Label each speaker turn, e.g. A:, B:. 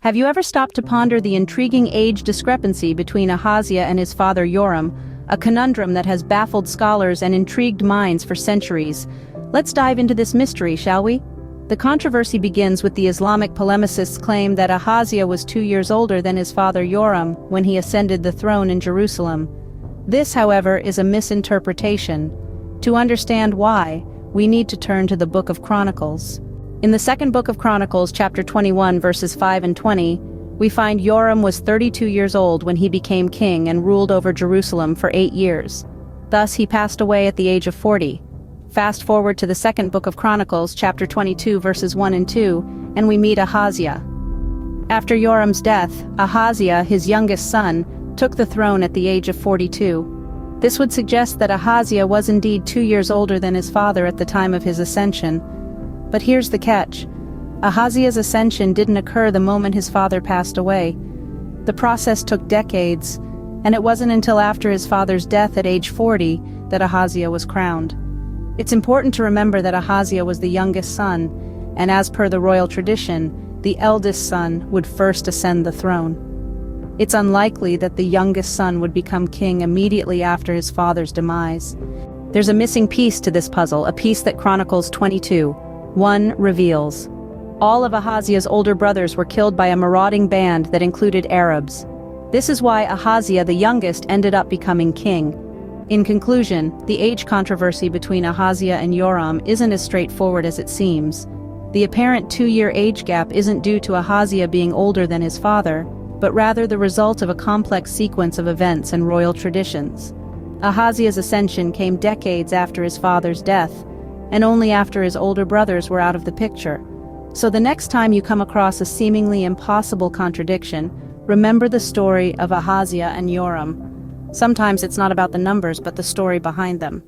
A: Have you ever stopped to ponder the intriguing age discrepancy between Ahazia and his father Yoram, a conundrum that has baffled scholars and intrigued minds for centuries? Let's dive into this mystery, shall we? The controversy begins with the Islamic polemicist's claim that Ahazia was 2 years older than his father Yoram when he ascended the throne in Jerusalem. This, however, is a misinterpretation. To understand why, we need to turn to the Book of Chronicles. In the second book of Chronicles, chapter 21, verses 5 and 20, we find Yoram was 32 years old when he became king and ruled over Jerusalem for 8 years. Thus he passed away at the age of 40. Fast forward to the second book of Chronicles, chapter 22, verses 1 and 2, and we meet Ahazia. After Yoram's death, Ahazia, his youngest son, took the throne at the age of 42. This would suggest that Ahazia was indeed 2 years older than his father at the time of his ascension. But here's the catch. Ahazia's ascension didn't occur the moment his father passed away. The process took decades, and it wasn't until after his father's death at age 40 that Ahazia was crowned. It's important to remember that Ahazia was the youngest son, and as per the royal tradition, the eldest son would first ascend the throne. It's unlikely that the youngest son would become king immediately after his father's demise. There's a missing piece to this puzzle, a piece that Chronicles 22:1 reveals. All of Ahazia's older brothers were killed by a marauding band that included Arabs. This is why Ahazia, the youngest, ended up becoming king. In conclusion, the age controversy between Ahazia and Yoram isn't as straightforward as it seems. The apparent 2-year age gap isn't due to Ahazia being older than his father, but rather the result of a complex sequence of events and royal traditions. Ahazia's ascension came decades after his father's death, and only after his older brothers were out of the picture. So the next time you come across a seemingly impossible contradiction, remember the story of Ahazia and Yoram. Sometimes it's not about the numbers but the story behind them.